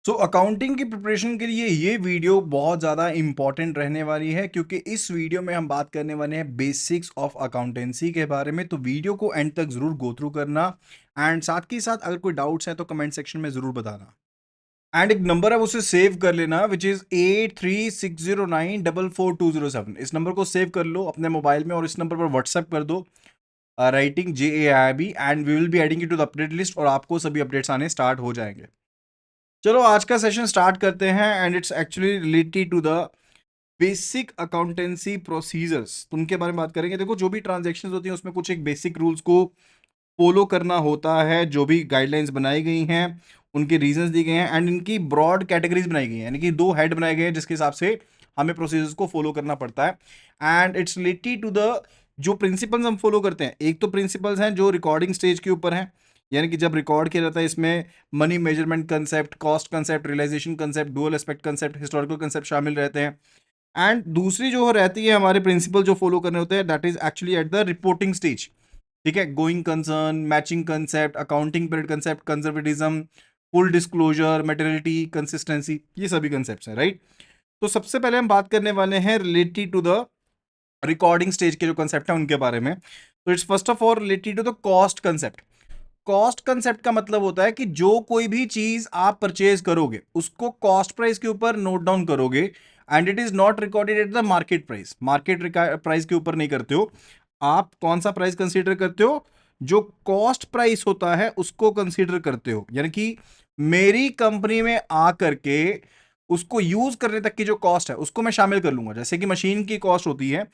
So accounting की preparation के लिए ये वीडियो बहुत ज़्यादा इंपॉर्टेंट रहने वाली है क्योंकि इस वीडियो में हम बात करने वाले हैं बेसिक्स ऑफ अकाउंटेंसी के बारे में। तो वीडियो को एंड तक ज़रूर गो थ्रू करना एंड साथ के साथ अगर कोई डाउट्स हैं तो कमेंट सेक्शन में ज़रूर बताना। एंड एक नंबर है उसे सेव कर लेना विच इज़ 8360944207। इस नंबर को सेव कर लो अपने मोबाइल में और इस नंबर पर व्हाट्सएप कर दो writing JAIB and we will be adding you to the update list और आपको सभी अपडेट्स आने स्टार्ट हो जाएंगे। चलो आज का सेशन स्टार्ट करते हैं and it's actually related to the basic accountancy procedures. उनके बारे में बात करेंगे। देखो, जो भी ट्रांजैक्शंस होती हैं उसमें कुछ एक बेसिक रूल्स को फॉलो करना होता है। जो भी गाइडलाइंस बनाई गई हैं उनके रीजंस दिए गए हैं एंड इनकी ब्रॉड कैटेगरीज बनाई गई हैं, यानी कि दो हेड बनाए गए हैं जिसके हिसाब से हमें प्रोसीजर्स को फॉलो करना पड़ता है। And it's related to the जो प्रिंसिपल्स हम फॉलो करते हैं। एक तो प्रिंसिपल्स हैं जो रिकॉर्डिंग स्टेज के ऊपर हैं, यानी कि जब रिकॉर्ड किया जाता है इसमें money measurement concept, cost concept, realisation concept, dual aspect concept, historical concept शामिल रहते हैं। एंड दूसरी जो रहती है हमारे प्रिंसिपल जो फॉलो करने होते हैं that is actually at the reporting stage. ठीक है, going concern, matching concept, accounting period concept, conservatism, full disclosure, materiality, consistency, ये सभी कंसेप्ट हैं, राइट। तो सबसे पहले हम बात करने वाले हैं related to the recording stage के जो कंसेप्ट है उनके बारे में। तो it's first of all related to the cost concept. Cost concept का मतलब होता है कि जो कोई भी चीज आप परचेज करोगे उसको कॉस्ट प्राइस के ऊपर नोट डाउन करोगे and it is not recorded at the market price. Market price के ऊपर नहीं करते हो आप। कौन सा प्राइस कंसीडर करते हो? जो कॉस्ट प्राइस होता है उसको कंसीडर करते हो, यानी कि मेरी कंपनी में आकर के उसको यूज करने तक की जो कॉस्ट है उसको मैं शामिल कर लूंगा। जैसे कि मशीन की कॉस्ट होती है,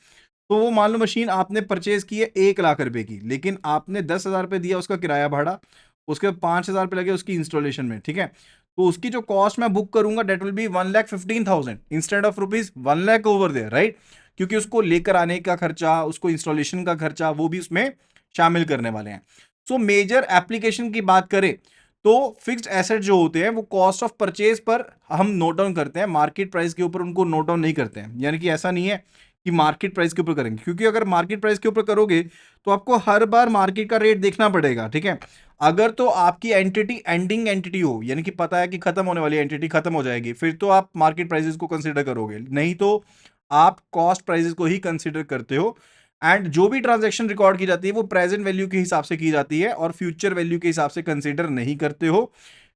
तो वो मान लो मशीन आपने परचेज की है 1 लाख रुपए की, लेकिन आपने 10,000 रुपये दिया उसका किराया भाड़ा, उसके बाद 5,000 रुपये लगे उसकी इंस्टॉलेशन में। ठीक है, तो उसकी जो कॉस्ट मैं बुक करूंगा that will be 1,15,000 instead of rupees 1 lakh over there, right. क्योंकि उसको लेकर आने का खर्चा, उसको इंस्टॉलेशन का खर्चा, वो भी उसमें शामिल करने वाले हैं। सो मेजर एप्लीकेशन की बात करें तो फिक्स्ड एसेट जो होते हैं वो कॉस्ट ऑफ परचेज पर हम नोट डाउन करते हैं, मार्केट प्राइस के ऊपर उनको नोट डाउन नहीं करते हैं। यानी कि ऐसा नहीं है कि मार्केट प्राइस के ऊपर करेंगे, क्योंकि अगर मार्केट प्राइस के ऊपर करोगे तो आपको हर बार मार्केट का रेट देखना पड़ेगा। ठीक है, अगर तो आपकी एंटिटी एंडिंग एंटिटी हो, यानी कि पता है कि खत्म होने वाली एंटिटी खत्म हो जाएगी, फिर तो आप मार्केट प्राइसेस को कंसीडर करोगे, नहीं तो आप कॉस्ट प्राइसेस को ही कंसीडर करते हो। एंड जो भी ट्रांजैक्शन रिकॉर्ड की जाती है वो प्रेजेंट वैल्यू के हिसाब से की जाती है और फ्यूचर वैल्यू के हिसाब से कंसीडर नहीं करते हो।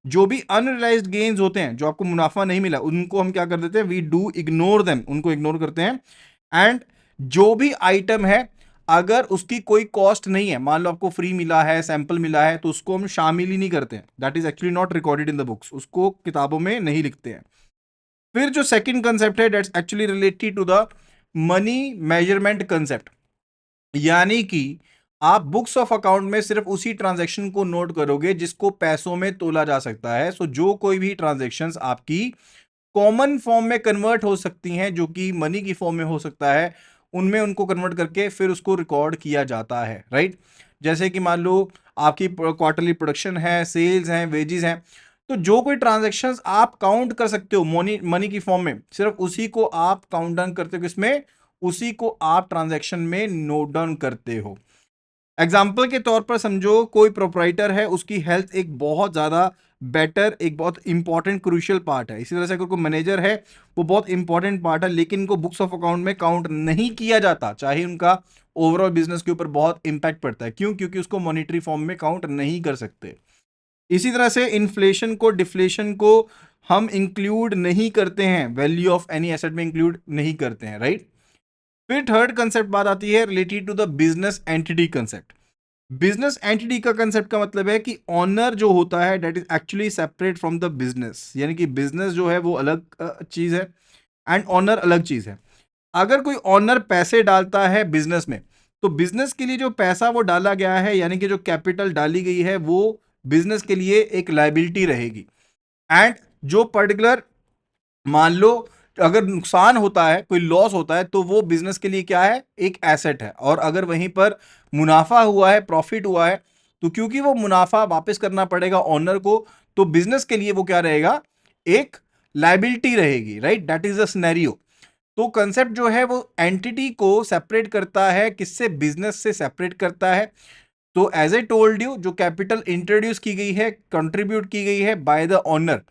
जो भी अनरियलाइज्ड गेन्स होते हैं, जो आपको मुनाफा नहीं मिला, उनको हम क्या कर देते हैं, वी डू इग्नोर देम, उनको इग्नोर करते हैं। एंड जो भी आइटम है अगर उसकी कोई कॉस्ट नहीं है, मान लो आपको फ्री मिला है, सैंपल मिला है, तो उसको हम शामिल ही नहीं करते हैं। That is actually not recorded in the books, उसको किताबों में नहीं लिखते हैं। फिर जो सेकंड कंसेप्ट है that's actually related to the money measurement concept, यानी कि आप बुक्स ऑफ अकाउंट में सिर्फ उसी ट्रांजैक्शन को नोट करोगे जिसको पैसों में तोला जा सकता है। सो जो कोई भी ट्रांजैक्शंस आपकी कॉमन फॉर्म में कन्वर्ट हो सकती हैं, जो कि मनी की फॉर्म में हो सकता है, उनमें उनको कन्वर्ट करके फिर उसको रिकॉर्ड किया जाता है, राइट। जैसे कि मान लो आपकी क्वार्टरली प्रोडक्शन है, सेल्स हैं, वेजेस हैं, तो जो कोई ट्रांजैक्शंस आप काउंट कर सकते हो मनी मनी की फॉर्म में, सिर्फ उसी को आप काउंट डाउन करते हो, इसमें उसी को आप ट्रांजैक्शन में नोट डाउन करते हो। एग्जाम्पल के तौर पर समझो कोई प्रोपराइटर है, उसकी हेल्थ एक बहुत ज़्यादा बेटर, एक बहुत इंपॉर्टेंट क्रूशियल पार्ट है। इसी तरह से अगर कोई मैनेजर है, वो बहुत इंपॉर्टेंट पार्ट है, लेकिन इनको बुक्स ऑफ अकाउंट में काउंट नहीं किया जाता, चाहे उनका ओवरऑल बिजनेस के ऊपर बहुत इंपैक्ट पड़ता है। क्यों? क्योंकि उसको मॉनिटरी फॉर्म में काउंट नहीं कर सकते। इसी तरह से इन्फ्लेशन को, डिफ्लेशन को हम इंक्लूड नहीं करते हैं, वैल्यू ऑफ एनी एसेट में इंक्लूड नहीं करते हैं, राइट। फिर थर्ड कंसेप्ट बात आती है related to the business entity concept. Business entity का कंसेप्ट का मतलब है कि ऑनर जो होता है that is actually separate from the business, यानी कि बिजनेस जो है वो अलग चीज है एंड ऑनर अलग चीज है। अगर कोई ऑनर पैसे डालता है बिजनेस में, तो बिजनेस के लिए जो पैसा वो डाला गया है, यानी कि जो कैपिटल डाली गई है, वो बिजनेस के लिए एक लाइबिलिटी रहेगी। एंड जो पर्टिकुलर, मान लो अगर नुकसान होता है, कोई लॉस होता है, तो वो बिजनेस के लिए क्या है, एक एसेट है। और अगर वहीं पर मुनाफा हुआ है, प्रॉफिट हुआ है, तो क्योंकि वो मुनाफा वापस करना पड़ेगा ऑनर को, तो बिजनेस के लिए वो क्या रहेगा, एक लाइबिलिटी रहेगी, right. That is the scenario. तो कंसेप्ट जो है वो एंटिटी को सेपरेट करता है, किससे, बिजनेस से सेपरेट करता है। तो एज ए टोल्ड यू, जो कैपिटल इंट्रोड्यूस की गई है, कंट्रीब्यूट की गई है बाय द ऑनर,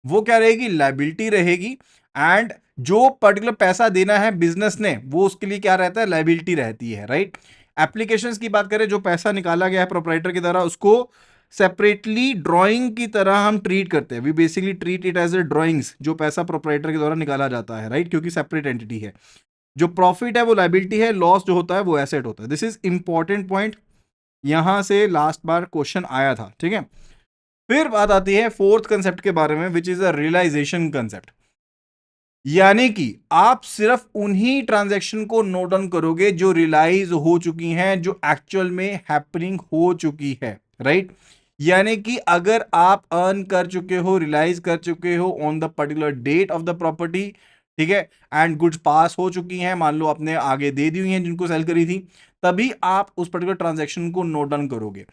वो क्या रहेगी, लायबिलिटी रहेगी। एंड जो पर्टिकुलर पैसा देना है बिजनेस ने, वो उसके लिए क्या रहता है, लायबिलिटी रहती है, राइट। एप्लीकेशंस की बात करें, जो पैसा निकाला गया है प्रोप्राइटर की तरह, उसको सेपरेटली ड्राइंग की तरह हम ट्रीट करते हैं। We basically treat it as a drawings, जो पैसा प्रोप्राइटर के द्वारा निकाला जाता है, राइट, क्योंकि सेपरेट एंटिटी है। जो प्रॉफिट है वो लायबिलिटी है, लॉस जो होता है वो एसेट होता है। दिस इज इंपॉर्टेंट पॉइंट, यहां से लास्ट बार क्वेश्चन आया था, ठीक है। फिर बात आती है फोर्थ कंसेप्ट के बारे में, which is a realisation concept. यानी कि आप सिर्फ उन्हीं ट्रांजैक्शन को नोट डाउन करोगे जो रियलाइज हो चुकी हैं, जो एक्चुअल में हैपनिंग हो चुकी है, राइट। यानी कि अगर आप अर्न कर चुके हो, रियलाइज कर चुके हो on the particular date of the property, ठीक है, एंड गुड्स पास हो चुकी हैं, मान लो आपने आगे दे दी हुई हैं जिनको सेल करी थी, तभी आप उस पर्टिकुलर ट्रांजैक्शन को नोट डाउन करोगे।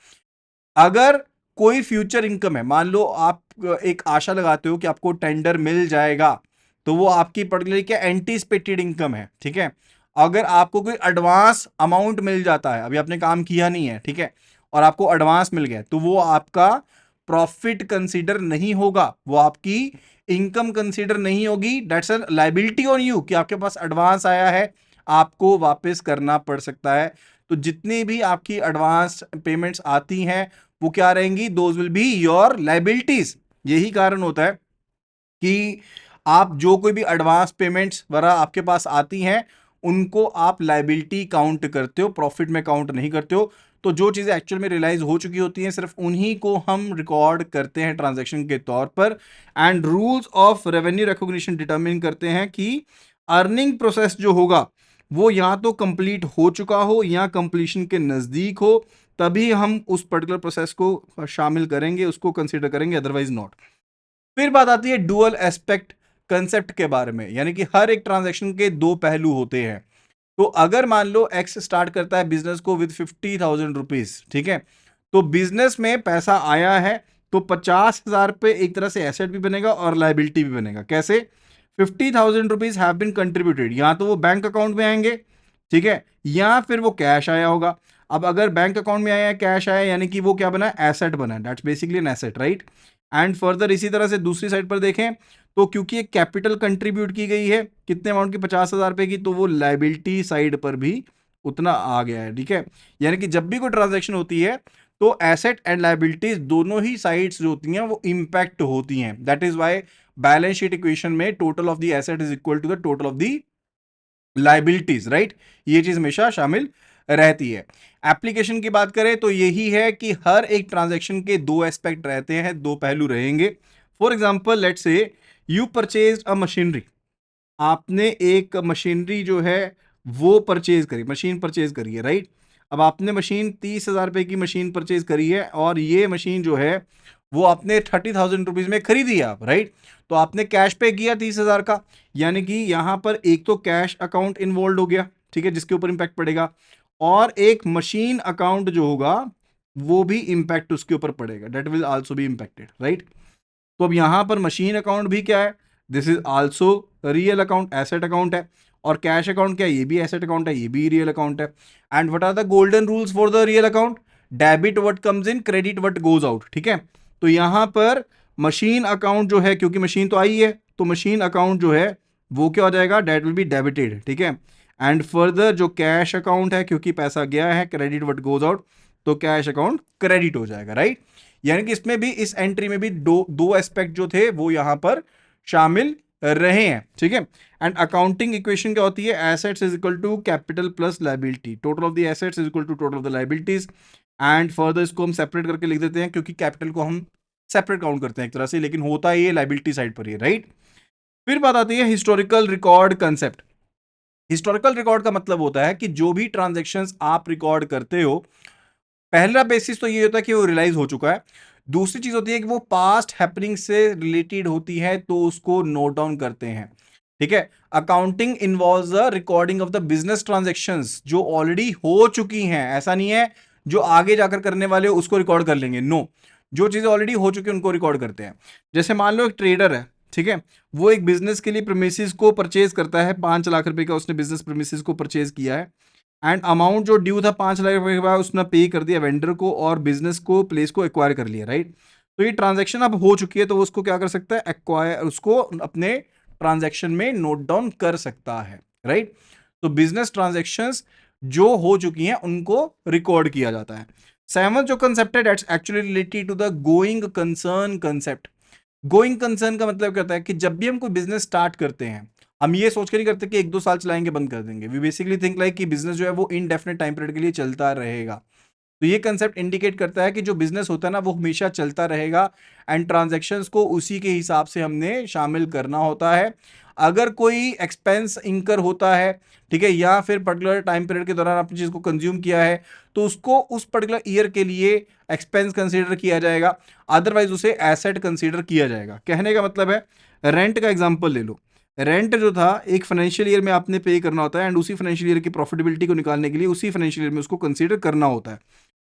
अगर कोई फ्यूचर इनकम है, मान लो आप एक आशा लगाते हो कि आपको टेंडर मिल जाएगा, तो वो आपकी पर्टिकुलर क्या एंटीसिपेटेड इनकम है, ठीक है। अगर आपको कोई एडवांस अमाउंट मिल जाता है, अभी आपने काम किया नहीं है, ठीक है, और आपको एडवांस मिल गया, तो वो आपका प्रॉफिट कंसीडर नहीं होगा, वो आपकी इनकम कंसीडर नहीं होगी। That's a liability on you कि आपके पास एडवांस आया है, आपको वापस करना पड़ सकता है। तो जितनी भी आपकी एडवांस पेमेंट्स आती हैं, वो क्या रहेंगी, those will be your liabilities. यही कारण होता है कि आप जो कोई भी एडवांस पेमेंट्स वगैरह आपके पास आती हैं, उनको आप लायबिलिटी काउंट करते हो, प्रॉफिट में काउंट नहीं करते हो। तो जो चीजें एक्चुअल में रियलाइज हो चुकी होती हैं, सिर्फ उन्हीं को हम रिकॉर्ड करते हैं ट्रांजैक्शन के तौर पर। And rules of revenue recognition determine करते हैं कि अर्निंग प्रोसेस जो होगा वो या तो कंप्लीट हो चुका हो या कंप्लीशन के नजदीक हो, तभी हम उस पर्टिकुलर प्रोसेस को शामिल करेंगे, उसको कंसीडर करेंगे, अदरवाइज नॉट। फिर बात आती है डुअल एस्पेक्ट कंसेप्ट के बारे में, यानी कि हर एक ट्रांजैक्शन के दो पहलू होते हैं। तो अगर मान लो एक्स स्टार्ट करता है बिजनेस को विद 50,000 रुपीज, ठीक है, तो बिजनेस में पैसा आया है, तो 50,000 पे एक तरह से एसेट भी बनेगा और लायबिलिटी भी बनेगा। कैसे, 50,000 रुपीज हैव बीन कंट्रीब्यूटेड, या तो वो बैंक अकाउंट में आएंगे, ठीक है, या फिर वो कैश आया होगा। अब अगर बैंक अकाउंट में आया है, कैश आया, यानी कि वो क्या बना है, एसेट बना है, that's basically an asset, right. And further इसी तरह से दूसरी साइड पर देखें, तो क्योंकि एक कैपिटल कंट्रीब्यूट की गई है कितने अमाउंट की, 50,000 रुपए की, तो वो लायबिलिटी साइड पर भी उतना आ गया है, ठीक है। यानी कि जब भी कोई ट्रांजैक्शन होती है, तो एसेट एंड लायबिलिटीज दोनों ही साइड्स जो होती हैं वो इंपैक्ट होती हैं। That is why balance sheet equation में total of the asset is equal to the total of the liabilities, right. ये चीज हमेशा शामिल रहती है। एप्लीकेशन की बात करें तो यही है कि हर एक ट्रांजैक्शन के दो एस्पेक्ट रहते हैं, दो पहलू रहेंगे। फॉर एग्जाम्पल लेट से यू परचेज अ मशीनरी, आपने एक मशीनरी जो है वो परचेज करी, मशीन परचेज करी है, राइट। अब आपने मशीन 30,000 रुपए की मशीन परचेज करी है, और ये मशीन जो है वो आपने 30,000 रुपीज में खरीदी है आप, राइट। तो आपने कैश पे किया 30,000 का, यानी कि यहां पर एक तो कैश अकाउंट इन्वॉल्व हो गया, ठीक है, जिसके ऊपर इंपैक्ट पड़ेगा, और एक मशीन अकाउंट जो होगा वो भी इंपैक्ट उसके ऊपर पड़ेगा, that will also be impacted, right. तो अब यहां पर मशीन अकाउंट भी क्या है, this is also real account, asset account है। और कैश अकाउंट क्या है, ये भी एसेट अकाउंट है, ये भी रियल अकाउंट है। And what are the golden rules for the real account, debit what comes in, credit what goes out, ठीक है। तो यहां पर मशीन अकाउंट जो है, क्योंकि मशीन तो आई है, तो मशीन अकाउंट जो है वो क्या हो जाएगा, डेट विल बी डेबिटेड, ठीक है। एंड फर्दर जो कैश अकाउंट है, क्योंकि पैसा गया है, क्रेडिट व्हाट गोज आउट, तो कैश अकाउंट क्रेडिट हो जाएगा, राइट। यानी कि इसमें भी, इस एंट्री में भी दो दो एस्पेक्ट जो थे वो यहां पर शामिल रहे हैं, ठीक है। एंड अकाउंटिंग इक्वेशन क्या होती है, assets is equal to capital plus liability, total of the assets is equal to total of the liabilities. And further इसको हम सेपरेट करके लिख देते हैं, क्योंकि कैपिटल को हम सेपरेट काउंट करते हैं एक तरह से, लेकिन होता है ये लायबिलिटी साइड पर ही, राइट। फिर बात आती है historical record concept. Historical record का मतलब होता है कि जो भी ट्रांजेक्शन्स आप रिकॉर्ड करते हो, पहला बेसिस तो ये होता है कि वो रियलाइज हो चुका है। दूसरी चीज होती है कि वो पास्ट हैपनिंग से रिलेटेड होती है, तो उसको नोट डाउन करते हैं, ठीक है। Accounting involves the recording of the business transactions जो ऑलरेडी हो चुकी हैं, ऐसा नहीं है जो आगे जाकर करने वाले हो उसको रिकॉर्ड कर लेंगे, नो। जो चीजें ऑलरेडी हो चुकी है उनको रिकॉर्ड करते हैं। जैसे मान लो एक ट्रेडर है, ठीक है, वो एक बिजनेस के लिए प्रीमिसेस को परचेज करता है, 5 लाख रुपए का उसने बिजनेस प्रीमिसेस को परचेज किया है। एंड अमाउंट जो ड्यू था 5 लाख रुपए के बाद उसने पे कर दिया वेंडर को, और बिजनेस को, प्लेस को एक्वायर कर लिया, राइट। तो ये ट्रांजैक्शन अब हो चुकी है, तो वो उसको क्या कर सकता है, एक्वायर, उसको अपने ट्रांजैक्शन में नोट डाउन कर सकता है, राइट। तो बिजनेस ट्रांजैक्शंस जो हो चुकी हैं उनको रिकॉर्ड किया जाता है। सेवन जो कंसेप्ट है that's actually related to the going concern concept. Going concern का मतलब क्या होता है कि जब भी हम कोई बिजनेस स्टार्ट करते हैं, हम ये सोच के नहीं करते कि 1-2 साल चलाएंगे बंद कर देंगे। वी बेसिकली थिंक लाइक कि बिजनेस जो है वो इनडेफिनेट टाइम पीरियड के लिए चलता रहेगा। तो ये कंसेप्ट इंडिकेट करता है कि जो बिजनेस होता है ना वो हमेशा चलता रहेगा, एंड ट्रांजैक्शंस को उसी के हिसाब से हमने शामिल करना होता है। अगर कोई एक्सपेंस इंकर होता है, ठीक है, या फिर पर्टिकुलर टाइम पीरियड के दौरान आपने चीज को कंज्यूम किया है, तो उसको उस पर्टिकुलर ईयर के लिए एक्सपेंस कंसीडर किया जाएगा, अदरवाइज उसे एसेट कंसीडर किया जाएगा। कहने का मतलब है, रेंट का एग्जांपल ले लो। रेंट जो था एक फाइनेंशियल ईयर में आपने पे करना होता है, एंड उसी फाइनेंशियल ईयर की प्रॉफिटेबिलिटी को निकालने के लिए उसी फाइनेंशियल ईयर में उसको कंसीडर करना होता है।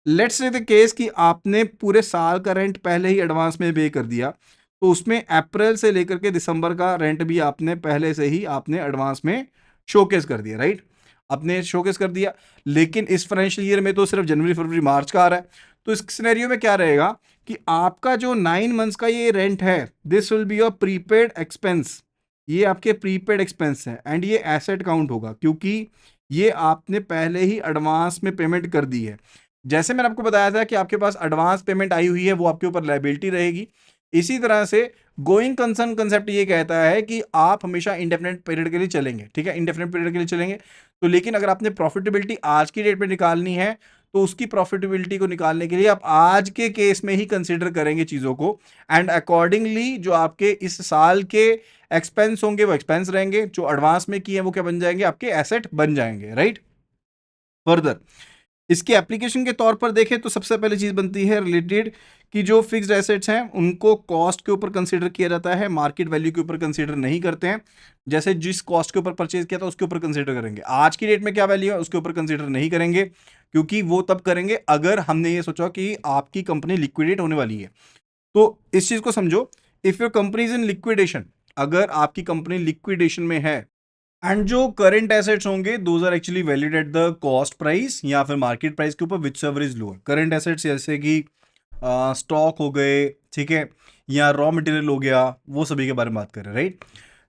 लेट्स से द केस कि आपने पूरे साल का रेंट पहले ही एडवांस में पे कर दिया, तो उसमें अप्रैल से लेकर के दिसंबर का रेंट भी आपने पहले से ही आपने एडवांस में शोकेस कर दिया, राइट। आपने शोकेस कर दिया, लेकिन इस फाइनेंशियल ईयर में तो सिर्फ जनवरी फरवरी मार्च का आ रहा है। तो इस सिनेरियो में क्या रहेगा कि आपका जो 9 मंथ्स का ये रेंट है, this will be your prepaid expense. ये आपके प्रीपेड एक्सपेंस है, एंड ये एसेट काउंट होगा क्योंकि ये आपने पहले ही एडवांस में पेमेंट कर दी है। जैसे मैंने आपको बताया था कि आपके पास एडवांस पेमेंट आई हुई है, वो आपके ऊपर लायबिलिटी रहेगी। इसी तरह से गोइंग कंसर्न कंसेप्ट ये कहता है कि आप हमेशा इंडेफिनेट पीरियड के लिए चलेंगे, ठीक है, इंडेफिनेट पीरियड के लिए चलेंगे। तो लेकिन अगर आपने प्रॉफिटेबिलिटी आज की डेट में निकालनी है, तो उसकी प्रॉफिटेबिलिटी को निकालने के लिए आप आज के केस में ही कंसीडर करेंगे चीजों को, एंड अकॉर्डिंगली जो आपके इस साल के एक्सपेंस होंगे वो एक्सपेंस रहेंगे, जो एडवांस में किए हैं वो क्या बन जाएंगे, आपके एसेट बन जाएंगे, राइट। फर्दर इसके एप्लीकेशन के तौर पर देखें तो सबसे पहली चीज बनती है रिलेटेड कि जो फिक्स्ड एसेट्स हैं उनको कॉस्ट के ऊपर कंसीडर किया जाता है, मार्केट वैल्यू के ऊपर कंसीडर नहीं करते हैं। जैसे जिस कॉस्ट के ऊपर परचेज किया था उसके ऊपर कंसीडर करेंगे, आज की डेट में क्या वैल्यू है उसके ऊपर कंसीडर नहीं करेंगे, क्योंकि वो तब करेंगे अगर हमने ये सोचा कि आपकी कंपनी लिक्विडेट होने वाली है। तो इस चीज को समझो, if your company is in liquidation, अगर आपकी कंपनी लिक्विडेशन में है, एंड जो करंट एसेट्स होंगे those are actually valued at the cost price या फिर मार्केट प्राइस के ऊपर, whichever is lower. Current assets जैसे कि स्टॉक हो गए, ठीक है, या रॉ मटेरियल हो गया, वो सभी के बारे में बात कर रहे हैं, राइट।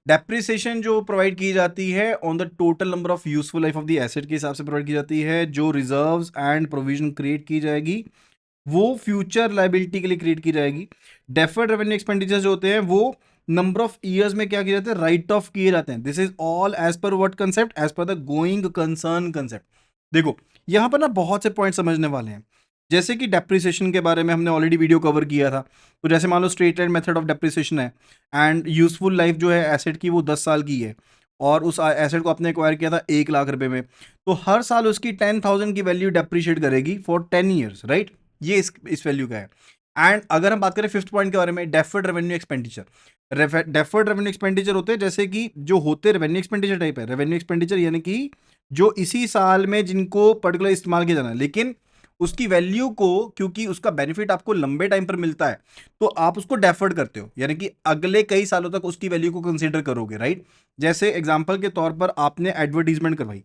डेप्रिसिएशन जो प्रोवाइड की जाती है on the total number of useful life of the asset के हिसाब से प्रोवाइड की जाती है। जो रिजर्व्स एंड प्रोविजन क्रिएट की जाएगी वो फ्यूचर लाइबिलिटी के लिए क्रिएट की जाएगी। डेफर्ड रेवेन्यू एक्सपेंडिचर जो होते हैं वो नंबर ऑफ ईयर्स में क्या किए जाते हैं, राइट ऑफ किए जाते हैं। This is all as per what concept, as per the going concern concept. देखो यहां पर ना बहुत से पॉइंट समझने वाले हैं। जैसे कि डेप्रिसिएशन के बारे में हमने ऑलरेडी वीडियो कवर किया था। तो जैसे मान लो straight line method of depreciation है, एंड यूजफुल लाइफ जो है एसेट की वो 10 साल की है, और उस एसेट को आपने एक्वायर किया था 1 लाख रुपए में, तो हर साल उसकी 10,000 की वैल्यू डेप्रिशिएट करेगी फॉर 10 ईयर्स, राइट। ये इस वैल्यू का है। एंड अगर हम बात करें फिफ्थ पॉइंट के बारे में, deferred revenue expenditure. Deferred revenue expenditure होते हैं जैसे कि जो होते रेवेन्यू एक्सपेंडिचर टाइप है, रेवेन्यू एक्सपेंडिचर यानी कि जो इसी साल में जिनको पर्टिकुलर इस्तेमाल किया जाना है, लेकिन उसकी वैल्यू को, क्योंकि उसका बेनिफिट आपको लंबे टाइम पर मिलता है, तो आप उसको डेफर्ड करते हो, यानी कि अगले कई सालों तक उसकी वैल्यू को कंसीडर करोगे, राइट। जैसे एग्जांपल के तौर पर आपने एडवर्टीजमेंट करवाई।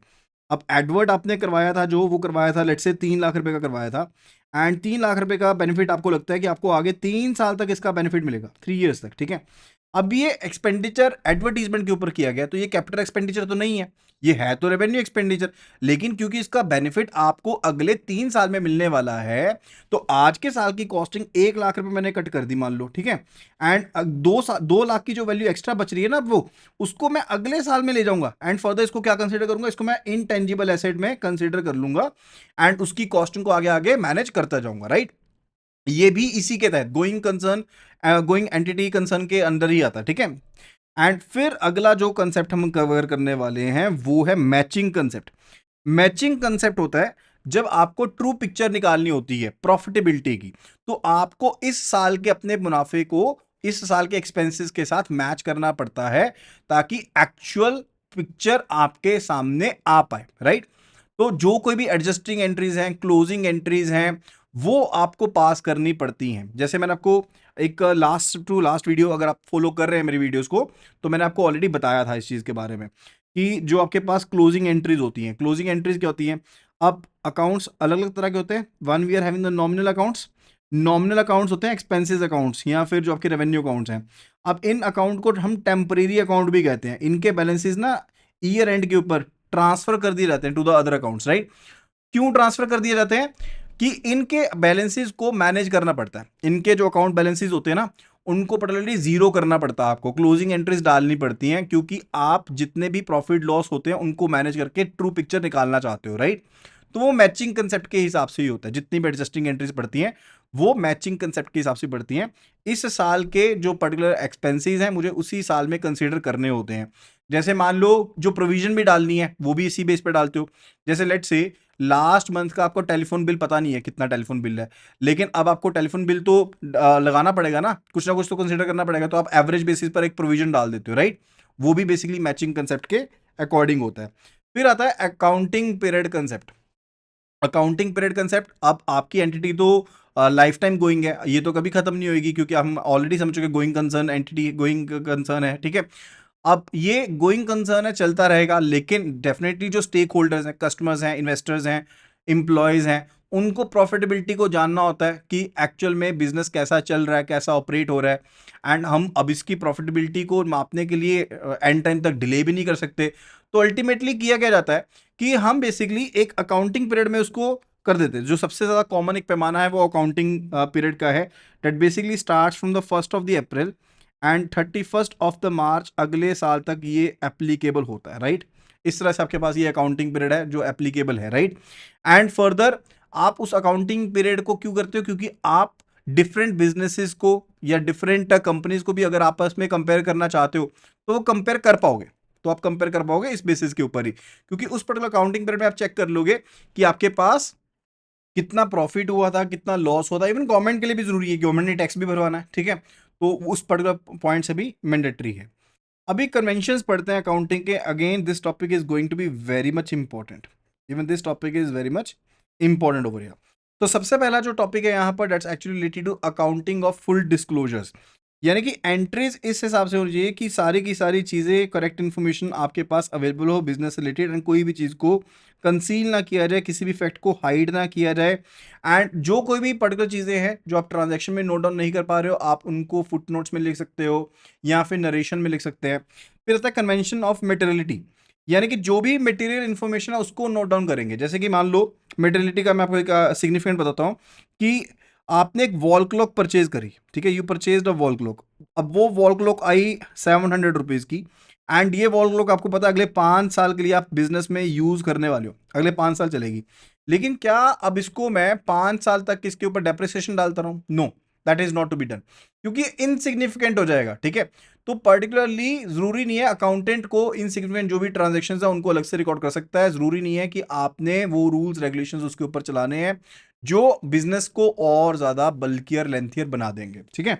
अब एडवर्ट आपने करवाया था, जो वो करवाया था लेट्स से 3 लाख रुपए का करवाया था, एंड 3 लाख रुपए का बेनिफिट आपको लगता है कि आपको आगे 3 साल तक इसका बेनिफिट मिलेगा, 3 ईयर्स तक, ठीक है। अब ये एक्सपेंडिचर एडवर्टीजमेंट के ऊपर किया गया, तो ये कैपिटल एक्सपेंडिचर तो नहीं है, ये है तो रेवेन्यू एक्सपेंडिचर, लेकिन क्योंकि इसका बेनिफिट आपको अगले 3 साल में मिलने वाला है, तो आज के साल की कॉस्टिंग 1 लाख रुपए मैंने कट कर दी मान लो, ठीक है। एंड 2 लाख की जो वैल्यू एक्स्ट्रा बच रही है ना, वो उसको मैं अगले साल में ले जाऊंगा, एंड फर्दर इसको क्या कंसीडर करूंगा, इसको मैं इनटेंजिबल एसेट में कंसीडर कर लूंगा, एंड उसकी कॉस्टिंग को आगे आगे मैनेज करता जाऊंगा, राइट। ये भी इसी के तहत going concern, going entity concern के अंदर ही आता है, ठीक है। एंड फिर अगला जो कंसेप्ट हम कवर करने वाले हैं वो है मैचिंग कंसेप्ट। मैचिंग कंसेप्ट होता है जब आपको ट्रू पिक्चर निकालनी होती है प्रॉफिटेबिलिटी की, तो आपको इस साल के अपने मुनाफे को इस साल के एक्सपेंसेस के साथ मैच करना पड़ता है, ताकि एक्चुअल पिक्चर आपके सामने आ पाए, राइट। तो जो कोई भी एडजस्टिंग एंट्रीज हैं, क्लोजिंग एंट्रीज हैं, वो आपको पास करनी पड़ती हैं। जैसे मैंने आपको एक लास्ट टू लास्ट वीडियो, अगर आप फॉलो कर रहे हैं मेरी वीडियोस को, तो मैंने आपको ऑलरेडी बताया था इस चीज के बारे में कि जो आपके पास क्लोजिंग एंट्रीज होती हैं, क्लोजिंग एंट्रीज क्या होती हैं। अब अकाउंट्स अलग अलग तरह के होते हैं। One we are having the nominal accounts, nominal accounts होते हैं एक्सपेंसेस अकाउंट्स या फिर जो आपके रेवेन्यू अकाउंट्स हैं। अब इन अकाउंट को हम टेम्परेरी अकाउंट भी कहते हैं। इनके बैलेंसेस ना ईयर एंड के ऊपर ट्रांसफर कर दिए जाते हैं to the other accounts, right. क्यों ट्रांसफर कर दिए जाते हैं? कि इनके बैलेंसेस को मैनेज करना पड़ता है। इनके जो अकाउंट बैलेंसेस होते हैं ना, उनको पर्टिकुलरली जीरो करना पड़ता है, आपको क्लोजिंग एंट्रीज डालनी पड़ती हैं, क्योंकि आप जितने भी प्रॉफिट लॉस होते हैं उनको मैनेज करके ट्रू पिक्चर निकालना चाहते हो, राइट। तो वो मैचिंग कंसेप्ट के हिसाब से ही होता है। जितनी भी एडजस्टिंग एंट्रीज पड़ती हैं वो मैचिंग कंसेप्ट के हिसाब से पड़ती हैं। इस साल के जो पर्टिकुलर एक्सपेंसेस हैं मुझे उसी साल में कंसीडर करने होते हैं। जैसे मान लो जो प्रोविजन भी डालनी है वो भी इसी बेस पे डालते हो। जैसे लेट्स से लास्ट मंथ का आपको टेलीफोन बिल पता नहीं है कितना टेलीफोन बिल है, लेकिन अब आपको टेलीफोन बिल तो लगाना पड़ेगा ना कुछ तो कंसीडर करना पड़ेगा, तो आप एवरेज बेसिस पर एक प्रोविजन डाल देते हो, राइट। वो भी बेसिकली मैचिंग कंसेप्ट के अकॉर्डिंग होता है। फिर आता है accounting period concept. Accounting period concept, अब आपकी एंटिटी तो लाइफ टाइम गोइंग है, ये तो कभी खत्म नहीं होगी, क्योंकि हम ऑलरेडी समझ चुके going concern entity going concern है, ठीक है। अब ये गोइंग कंसर्न है, चलता रहेगा, लेकिन डेफिनेटली जो स्टेक होल्डर्स हैं, कस्टमर्स हैं, इन्वेस्टर्स हैं, एम्प्लॉयज हैं, उनको प्रॉफिटेबिलिटी को जानना होता है कि एक्चुअल में बिजनेस कैसा चल रहा है, कैसा ऑपरेट हो रहा है। एंड हम अब इसकी प्रॉफिटेबिलिटी को मापने के लिए एंड टाइम तक डिले भी नहीं कर सकते। तो अल्टीमेटली किया क्या जाता है कि हम बेसिकली एक अकाउंटिंग पीरियड में उसको कर देते हैं। जो सबसे ज्यादा कॉमन एक पैमाना है वो अकाउंटिंग पीरियड का है, that basically starts from the 1st of the April and 31st of the March, अगले साल तक ये एप्लीकेबल होता है, राइट। इस तरह से आपके पास ये अकाउंटिंग पीरियड है जो एप्लीकेबल है, राइट। एंड फर्दर आप उस अकाउंटिंग पीरियड को क्यों करते हो? क्योंकि आप डिफरेंट बिजनेसेस को या डिफरेंट कंपनीज को भी अगर आपस में कंपेयर करना चाहते हो तो वो कंपेयर कर पाओगे। तो आप कंपेयर कर पाओगे इस बेसिस के ऊपर ही, क्योंकि उस पर्टिकुलर अकाउंटिंग पीरियड में आप चेक कर लोगे कि आपके पास कितना प्रॉफिट हुआ था, कितना लॉस हुआ था। इवन गवर्नमेंट के लिए भी जरूरी है, गवर्नमेंट ने टैक्स भी भरवाना है, ठीक है। तो उस पर्टिकुलर पॉइंट से भी मैंडेटरी है। अभी कन्वेंशंस पढ़ते हैं अकाउंटिंग के। Again this topic is going to be very much important. Even this topic is very much important over here. तो सबसे पहला जो टॉपिक है यहाँ पर, that's actually related to accounting of full disclosures. यानी कि एंट्रीज इस हिसाब से होनी चाहिए कि सारी की सारी चीज़ें, करेक्ट इन्फॉर्मेशन आपके पास अवेलेबल हो बिजनेस रिलेटेड, एंड कोई भी चीज़ को कंसील ना किया जाए, किसी भी फैक्ट को हाइड ना किया जाए। एंड जो कोई भी पर्टिकुलर चीज़ें हैं जो आप ट्रांजैक्शन में नोट डाउन नहीं कर पा रहे हो, आप उनको फुट नोट्स में लिख सकते हो या फिर नरेशन में लिख सकते हैं। फिर आता है कन्वेंशन ऑफ मेटेरियलिटी, यानी कि जो भी मटेरियल इन्फॉर्मेशन है उसको नोट डाउन करेंगे। जैसे कि मान लो मेटेरियलिटी का मैं आपको एक सिग्निफिकेंट बताता हूँ कि आपने एक वॉल क्लॉक परचेज करी, ठीक है, you purchase a wall clock. अब वो वॉल क्लॉक आई 700 रुपीज़ की, एंड ये वॉल क्लॉक आपको पता है अगले 5 साल के लिए आप बिजनेस में यूज करने वाले हो, अगले 5 साल चलेगी। लेकिन क्या अब इसको मैं 5 साल तक इसके ऊपर डेप्रिसिएशन डालता रहूं? No, that is not to be done, क्योंकि इनसिग्निफिकेंट हो जाएगा, ठीक है। तो पर्टिकुलरली जरूरी नहीं है अकाउंटेंट को इनसिग्निफिकेंट जो भी ट्रांजेक्शन है उनको अलग से रिकॉर्ड कर सकता है। जरूरी नहीं है कि आपने वो रूल्स रेगुलेशंस उसके ऊपर चलाने हैं जो बिजनेस को और ज्यादा बल्कियर लेंथियर बना देंगे, ठीक है।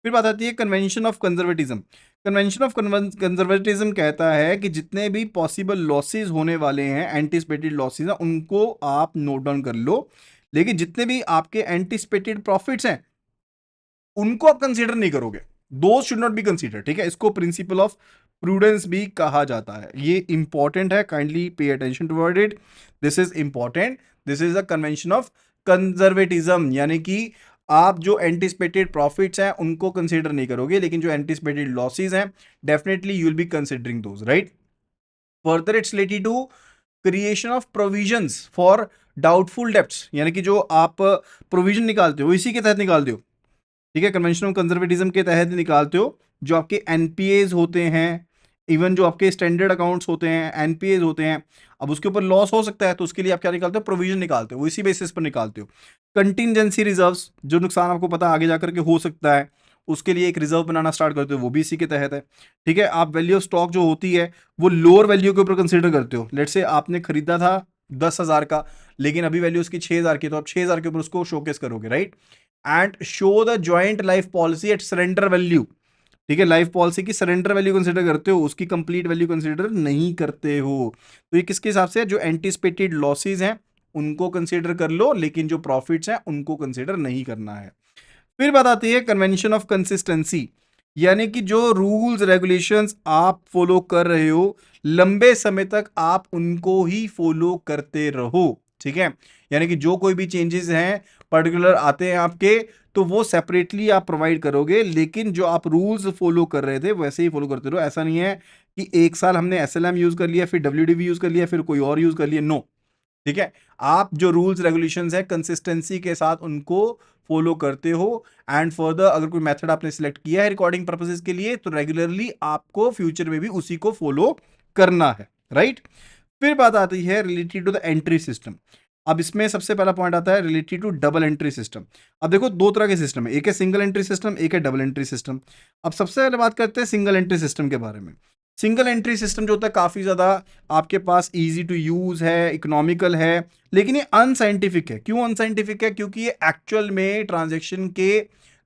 फिर बात आती है convention of conservatism. Convention of conservatism कहता है कि जितने भी पॉसिबल लॉसेस होने वाले हैं, एंटिसिपेटेड लॉसेस हैं, उनको आप नोट डाउन कर लो, लेकिन जितने भी आपके एंटिसिपेटेड प्रॉफिट्स हैं उनको आप कंसीडर नहीं करोगे। Those should not be consider, ठीक है। इसको प्रिंसिपल ऑफ प्रूडेंस भी कहा जाता है। ये इंपॉर्टेंट है, kindly pay attention toward it, this is important. This is a convention of conservatism, यानी कि आप जो एंटिसिपेटेड प्रॉफिट्स हैं उनको कंसीडर नहीं करोगे, लेकिन जो एंटिसिपेटेड लॉसेस हैं definitely you will be considering those, right. Further it's related to creation of provisions for doubtful debts, यानी कि जो आप प्रोविजन निकालते हो इसी के तहत निकालते हो, ठीक है। कन्वेंशन ऑफ कंजर्वेटिज्म के तहत निकालते हो। जो आपके एनपीएज होते हैं, इवन जो आपके स्टैंडर्ड अकाउंट्स होते हैं, एनपीएज होते हैं, अब उसके ऊपर लॉस हो सकता है तो उसके लिए आप क्या निकालते हो? प्रोविजन निकालते हो, वो इसी बेसिस पर निकालते हो। कंटिजेंसी रिजर्व्स, जो नुकसान आपको पता आगे जाकर के हो सकता है उसके लिए एक रिजर्व बनाना स्टार्ट करते हो, वो भी इसी के तहत है, ठीक है। आप वैल्यू ऑफ स्टॉक जो होती है वो लोअर वैल्यू के ऊपर कंसिडर करते हो। लेट्स से आपने खरीदा था 10,000 का, लेकिन अभी वैल्यू उसकी 6,000 की, तो आप 6,000 के ऊपर उसको शोकेस करोगे, right. And show the joint life policy at surrender value, ठीक है। लाइफ पॉलिसी की सरेंडर वैल्यू कंसीडर करते हो, उसकी कंप्लीट वैल्यू कंसीडर नहीं करते हो। तो ये किसके हिसाब से? जो एंटिसिपेटेड लॉसेस हैं उनको कंसीडर कर लो, लेकिन जो प्रॉफिट्स हैं उनको कंसीडर नहीं करना है। फिर बात आती है कन्वेंशन ऑफ कंसिस्टेंसी, यानी कि जो रूल्स रेगुलेशंस आप फॉलो कर रहे हो लंबे समय तक आप उनको ही फॉलो करते रहो, ठीक है। यानी कि जो कोई भी चेंजेस हैं पर्टिकुलर आते हैं आपके, तो वो सेपरेटली आप प्रोवाइड करोगे, लेकिन जो आप रूल्स फॉलो कर रहे थे वैसे ही फॉलो करते रहो। ऐसा नहीं है कि एक साल हमने एसएलएम यूज कर लिया, फिर डब्ल्यूडीवी यूज कर लिया, फिर कोई और यूज कर लिया, नो। ठीक है, आप जो रूल्स रेगुलेशंस है कंसिस्टेंसी के साथ उनको फॉलो करते हो। एंड फर्दर अगर कोई मेथड आपने सिलेक्ट किया है रिकॉर्डिंग पर्पसेस के लिए, तो रेगुलरली आपको फ्यूचर में भी उसी को फॉलो करना है, राइट। फिर बात आती है related to the entry system. अब इसमें सबसे पहला पॉइंट आता है related to double entry system. अब देखो दो तरह के सिस्टम है, एक है सिंगल एंट्री सिस्टम, एक है डबल एंट्री सिस्टम। अब सबसे पहले बात करते हैं सिंगल एंट्री सिस्टम के बारे में। सिंगल एंट्री सिस्टम जो होता है काफी ज्यादा आपके पास इजी टू यूज है, इकोनॉमिकल है, लेकिन ये अनसाइंटिफिक है। क्यों अनसाइंटिफिक है? क्योंकि ये एक्चुअल में ट्रांजेक्शन के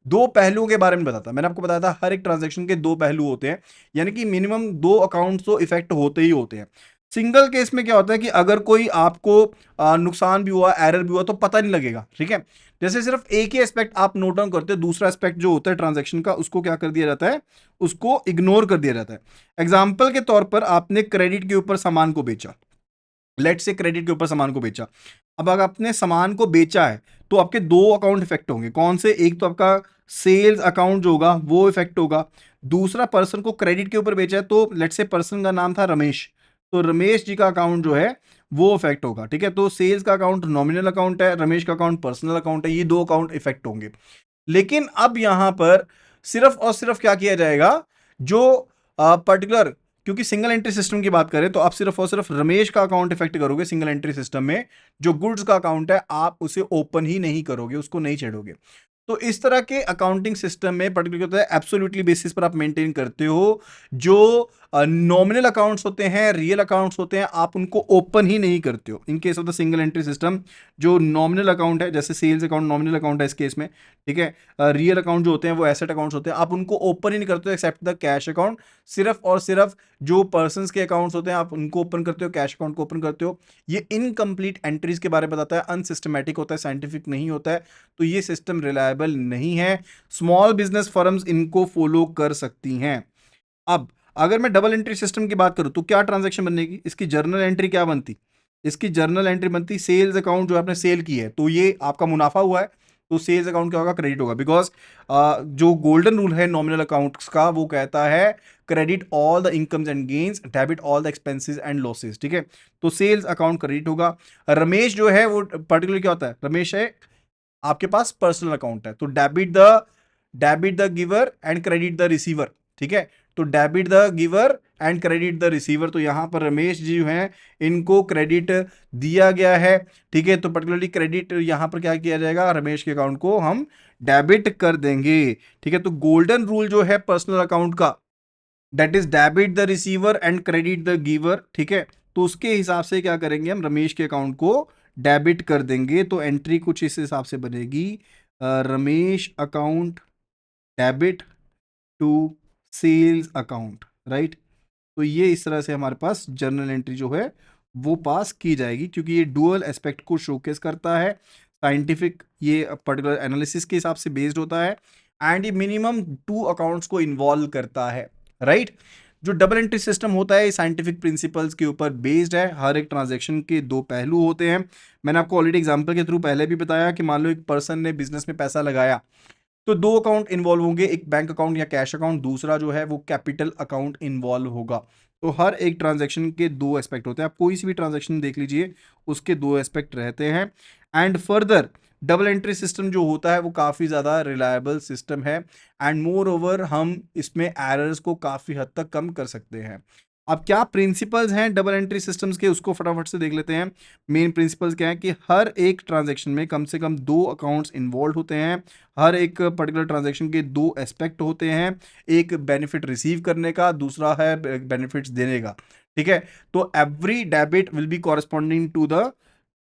दो पहलुओं के बारे में बताता है। मैंने आपको बताया था हर एक ट्रांजेक्शन के दो पहलू होते हैं, यानी कि मिनिमम दो अकाउंट्स तो इफेक्ट होते ही होते हैं। सिंगल केस में क्या होता है कि अगर कोई आपको नुकसान भी हुआ, एरर भी हुआ, तो पता नहीं लगेगा। ठीक है, जैसे सिर्फ एक ही एस्पेक्ट आप नोट डाउन करते हो, दूसरा एस्पेक्ट जो होता है ट्रांजैक्शन का उसको क्या कर दिया जाता है, उसको इग्नोर कर दिया जाता है। एग्जाम्पल के तौर पर आपने क्रेडिट के ऊपर सामान को बेचा, लेट से क्रेडिट के ऊपर सामान को बेचा। अब अगर आपने सामान को बेचा है तो आपके दो अकाउंट इफेक्ट होंगे। कौन से? एक तो आपका सेल्स अकाउंट जो होगा वो इफेक्ट होगा, दूसरा पर्सन को क्रेडिट के ऊपर बेचा है तो लेट से पर्सन का नाम था रमेश, तो रमेश जी का अकाउंट जो है वो इफेक्ट होगा। ठीक है, तो सेल्स का अकाउंट नॉमिनल अकाउंट है, रमेश का अकाउंट पर्सनल अकाउंट है, ये दो अकाउंट इफेक्ट होंगे। लेकिन अब यहां पर सिर्फ और सिर्फ क्या किया जाएगा, जो पर्टिकुलर, क्योंकि सिंगल एंट्री सिस्टम की बात करें तो आप सिर्फ और सिर्फ रमेश का अकाउंट इफेक्ट करोगे सिंगल एंट्री सिस्टम में। जो गुड्स का अकाउंट है आप उसे ओपन ही नहीं करोगे, उसको नहीं छेड़ोगे। तो इस तरह के अकाउंटिंग सिस्टम में पर्टिकुलर होता है एब्सोल्युटली बेसिस पर आप मेंटेन करते हो। जो नॉमिनल अकाउंट्स होते हैं, रियल अकाउंट्स होते हैं, आप उनको ओपन ही नहीं करते हो। In case of the single entry system, जो नॉमिनल अकाउंट है, जैसे सेल्स अकाउंट नॉमिनल अकाउंट है इस केस में, ठीक है, रियल अकाउंट जो होते हैं वो एसेट अकाउंट्स होते हैं, आप उनको ओपन ही नहीं करते हो एक्सेप्ट द कैश अकाउंट। सिर्फ और सिर्फ जो पर्संस के अकाउंट्स होते हैं आप उनको ओपन करते हो, कैश अकाउंट को ओपन करते हो। ये इनकम्प्लीट एंट्रीज के बारे में बताता है, अनसिस्टमैटिक होता है, साइंटिफिक नहीं होता है, तो ये सिस्टम रिलायबल नहीं है। स्मॉल बिजनेस फर्म्स इनको फॉलो कर सकती हैं। अब अगर मैं डबल एंट्री सिस्टम की बात करूं तो क्या ट्रांजैक्शन बनेगी, इसकी जर्नल एंट्री क्या बनती, इसकी जर्नल एंट्री बनती सेल्स अकाउंट, जो आपने सेल की है तो ये आपका मुनाफा हुआ है, तो सेल्स अकाउंट क्या होगा, क्रेडिट होगा। बिकॉज जो गोल्डन रूल है नॉमिनल अकाउंट्स का वो कहता है credit all the incomes and gains, debit all the expenses and losses. ठीक है, तो सेल्स अकाउंट क्रेडिट होगा। रमेश जो है वो पर्टिकुलर क्या होता है, रमेश है आपके पास पर्सनल अकाउंट है, तो debit the giver and credit the receiver. ठीक है, तो debit the giver and credit the receiver, तो यहां पर रमेश जी हैं इनको क्रेडिट दिया गया है। ठीक है, तो पर्टिकुलरली क्रेडिट यहां पर क्या किया जाएगा, रमेश के अकाउंट को हम डेबिट कर देंगे। ठीक है, तो गोल्डन रूल जो है पर्सनल अकाउंट का, that is debit the receiver and credit the giver. ठीक है, तो उसके हिसाब से क्या करेंगे, हम रमेश के अकाउंट को डेबिट कर देंगे। तो एंट्री कुछ इस हिसाब से बनेगी, Ramesh account debit to sales account, right. तो ये इस तरह से हमारे पास जर्नल एंट्री जो है वो पास की जाएगी, क्योंकि ये डुअल एस्पेक्ट को शोकेस करता है। साइंटिफिक ये पर्टिकुलर एनालिसिस के हिसाब से बेस्ड होता है, एंड ये मिनिमम टू अकाउंट्स को इन्वॉल्व करता है, राइट। जो डबल एंट्री सिस्टम होता है साइंटिफिक प्रिंसिपल्स के ऊपर बेस्ड है। हर एक ट्रांजैक्शन के दो पहलू होते हैं। मैंने आपको ऑलरेडी एग्जांपल के थ्रू पहले भी बताया कि मान लो एक पर्सन ने बिजनेस में पैसा लगाया, तो दो अकाउंट इन्वॉल्व होंगे, एक बैंक अकाउंट या कैश अकाउंट, दूसरा जो है वो कैपिटल अकाउंट इन्वॉल्व होगा। तो हर एक ट्रांजैक्शन के दो एस्पेक्ट होते हैं। आप कोई सी भी ट्रांजैक्शन देख लीजिए, उसके दो एस्पेक्ट रहते हैं। And further double entry system जो होता है वो काफ़ी ज़्यादा रिलायबल सिस्टम है, एंड मोर ओवर हम इसमें एरर्स को काफ़ी हद तक कम कर सकते हैं। अब क्या प्रिंसिपल्स हैं डबल एंट्री सिस्टम्स के, उसको फटाफट से देख लेते हैं। मेन प्रिंसिपल्स क्या है कि हर एक ट्रांजैक्शन में कम से कम दो अकाउंट्स इन्वॉल्व होते हैं। हर एक पर्टिकुलर ट्रांजैक्शन के दो एस्पेक्ट होते हैं, एक बेनिफिट रिसीव करने का, दूसरा है बेनिफिट्स देने का। ठीक है, तो every debit will be corresponding to the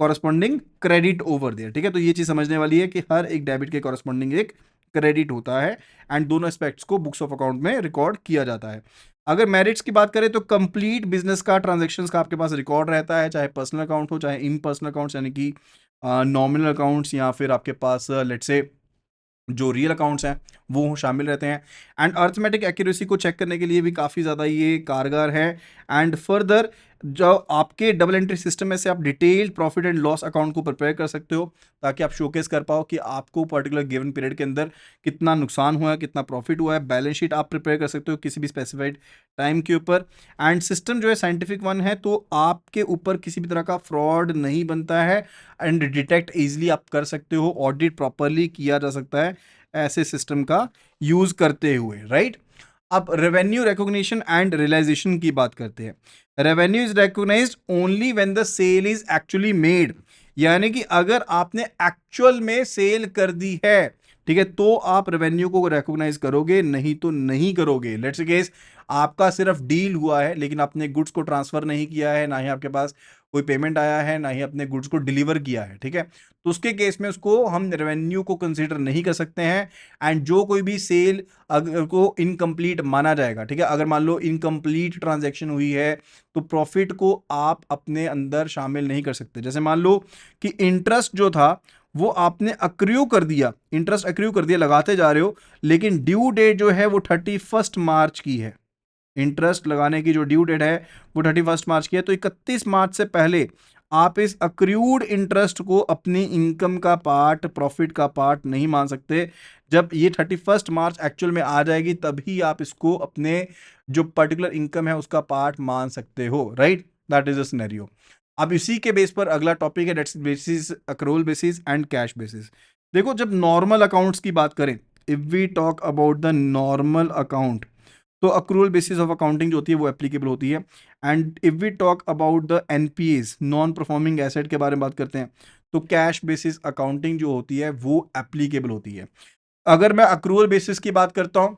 corresponding credit over there. ठीक है, तो ये चीज समझने वाली है कि हर एक डेबिट के कॉरेस्पॉन्डिंग एक क्रेडिट होता है, एंड दोनों एस्पेक्ट्स को बुक्स ऑफ अकाउंट में रिकॉर्ड किया जाता है। अगर मेरिट्स की बात करें तो कंप्लीट बिजनेस का, ट्रांजैक्शंस का आपके पास रिकॉर्ड रहता है, चाहे पर्सनल अकाउंट हो चाहे इन पर्सनल अकाउंट्स, यानी कि नॉमिनल अकाउंट्स, या फिर आपके पास लेट्स से जो रियल अकाउंट्स हैं वो शामिल रहते हैं। एंड अर्थमेटिक एक्यूरेसी को चेक करने के लिए भी काफ़ी ज़्यादा ये कारगर है। एंड फर्दर जो आपके डबल एंट्री सिस्टम में से आप detailed profit and loss account को प्रिपेयर कर सकते हो, ताकि आप शोकेस कर पाओ कि आपको पर्टिकुलर गिवन पीरियड के अंदर कितना नुकसान हुआ है, कितना प्रॉफिट हुआ है। बैलेंस शीट आप प्रिपेयर कर सकते हो किसी भी स्पेसिफाइड टाइम के ऊपर। एंड सिस्टम जो है साइंटिफिक वन है, तो आपके ऊपर किसी भी तरह का फ्रॉड नहीं बनता है एंड डिटेक्ट ईजिली आप कर सकते हो, ऑडिट प्रॉपरली किया जा सकता है ऐसे सिस्टम का यूज करते हुए, राइट। अब रेवेन्यू रिकॉग्निशन एंड रियलाइजेशन की बात करते हैं। Revenue is recognised only when the sale is actually made, यानी कि अगर आपने एक्चुअल में सेल कर दी है, ठीक है, तो आप रेवेन्यू को रिकॉग्नाइज करोगे, नहीं तो नहीं करोगे। लेट्स केस आपका सिर्फ डील हुआ है लेकिन आपने गुड्स को ट्रांसफर नहीं किया है, ना ही आपके पास कोई पेमेंट आया है, ना ही अपने गुड्स को डिलीवर किया है, ठीक है, तो उसके केस में उसको हम रेवेन्यू को कंसीडर नहीं कर सकते हैं। एंड जो कोई भी सेल अगर को इनकम्प्लीट माना जाएगा, ठीक है, अगर मान लो इनकम्प्लीट ट्रांजैक्शन हुई है तो प्रॉफिट को आप अपने अंदर शामिल नहीं कर सकते। जैसे मान लो कि इंटरेस्ट जो था वो आपने अक्र्यू कर दिया, इंटरेस्ट अक्र्यू कर दिया, लगाते जा रहे हो, लेकिन ड्यू डेट जो है वो 31 मार्च की है। इंटरेस्ट लगाने की जो ड्यू डेट है वो 31 मार्च की है, तो 31 मार्च से पहले आप इस अक्रूड इंटरेस्ट को अपनी इनकम का पार्ट, प्रॉफिट का पार्ट नहीं मान सकते। जब ये 31 मार्च एक्चुअल में आ जाएगी तभी आप इसको अपने जो पर्टिकुलर इनकम है उसका पार्ट मान सकते हो, right. That is a scenario. अब इसी के बेस पर अगला टॉपिक है, that's basis, accrual basis and cash basis. देखो, जब नॉर्मल अकाउंट्स की बात करें, if we talk about the normal account, तो अक्रूवल बेसिस ऑफ अकाउंटिंग जो होती है वो एप्लीकेबल होती है। And if we talk about the NPS, non performing asset के बारे में बात करते हैं, तो कैश बेसिस अकाउंटिंग जो होती है वो एप्लीकेबल होती है। अगर मैं अक्रूवल बेसिस की बात करता हूं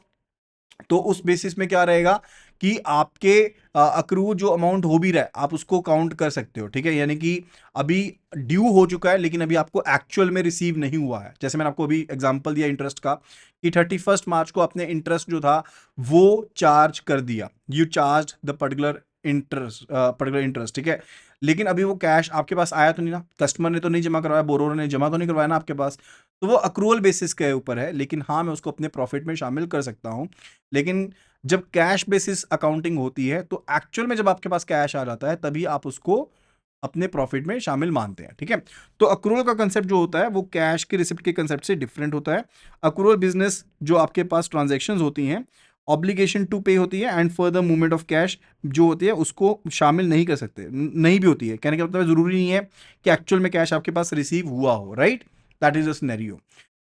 तो उस बेसिस में क्या रहेगा कि आपके अक्रू जो अमाउंट हो भी रहा है आप उसको काउंट कर सकते हो, ठीक है, यानी कि अभी ड्यू हो चुका है लेकिन अभी आपको एक्चुअल में रिसीव नहीं हुआ है। जैसे मैंने आपको अभी एग्जांपल दिया इंटरेस्ट का कि 31 मार्च को आपने इंटरेस्ट जो था वो चार्ज कर दिया, you charge the particular interest, ठीक है, लेकिन अभी वो कैश आपके पास आया तो नहीं ना, कस्टमर ने तो नहीं जमा करवाया, बोरोवर ने जमा तो नहीं करवाया ना आपके पास, तो वो अक्रूवल बेसिस के ऊपर है। लेकिन हाँ, मैं उसको अपने प्रॉफिट में शामिल कर सकता हूं। लेकिन जब कैश बेसिस अकाउंटिंग होती है तो एक्चुअल में जब आपके पास कैश आ जाता है तभी आप उसको अपने प्रॉफिट में शामिल मानते हैं, ठीक है। तो अक्रूवल का कंसेप्ट जो होता है वो कैश के रिसिप्ट के कंसेप्ट से डिफरेंट होता है। अक्रूवल बिजनेस जो आपके पास ट्रांजैक्शंस होती हैं, ऑब्लिगेशन टू पे होती है, and further movement of cash जो होती है उसको शामिल नहीं कर सकते, नहीं भी होती है। कहने का मतलब जरूरी नहीं है कि एक्चुअल में कैश आपके पास रिसीव हुआ हो, right. That is a scenario.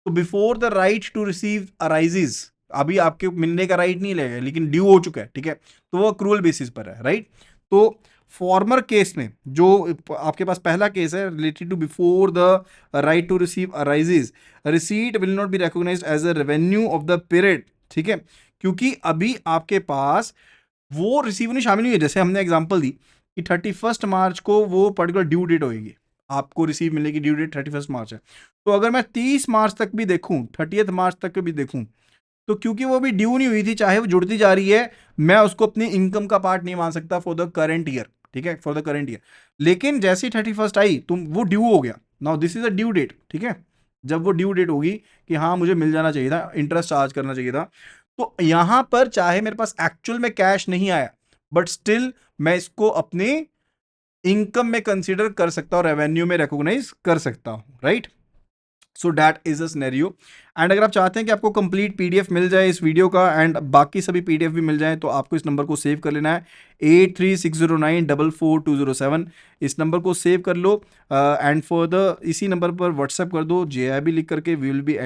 तो before the right to receive arises, अभी आपके मिलने का राइट नहीं लगेगा लेकिन ड्यू हो चुका है, ठीक है, तो वो अक्रूवल बेसिस पर है, राइट। तो फॉर्मर केस में जो आपके पास पहला केस है related to before the right to receive arises, receipt will not be recognised as a revenue of the period, ठीक है, क्योंकि अभी आपके पास वो रिसीव नहीं शामिल हुई है। जैसे हमने एग्जांपल दी कि 31 मार्च को वो पर्टिकुलर ड्यू डेट होगी, आपको रिसीव मिलने की ड्यू डेट 31 मार्च है। तो अगर मैं 30 मार्च तक भी देखूं, 30 मार्च तक भी देखूं, तो क्योंकि वो भी ड्यू नहीं हुई थी, चाहे वो जुड़ती जा रही है, मैं उसको अपनी इनकम का पार्ट नहीं मान सकता फॉर द करंट ईयर, ठीक है, फॉर द करंट ईयर। लेकिन जैसे ही 31 आई तो वो ड्यू हो गया, now this is a due date, ठीक है। जब वो ड्यू डेट होगी कि हाँ मुझे मिल जाना चाहिए था, इंटरेस्ट चार्ज करना चाहिए था, तो यहां पर चाहे मेरे पास एक्चुअल में कैश नहीं आया बट स्टिल मैं इसको अपने इनकम में कंसीडर कर सकता हूं, रेवेन्यू में रिकॉग्नाइज कर सकता हूं, right. So that is a scenario. And अगर आप चाहते हैं कि आपको कंप्लीट पीडीएफ मिल जाए इस वीडियो का एंड बाकी सभी पीडीएफ भी मिल जाए, तो आपको इस नंबर को सेव कर लेना है, 8360944207। इस नंबर को सेव कर लो एंड फॉर द इसी नंबर पर व्हाट्सएप कर दो JIB लिख करके, वी विल बी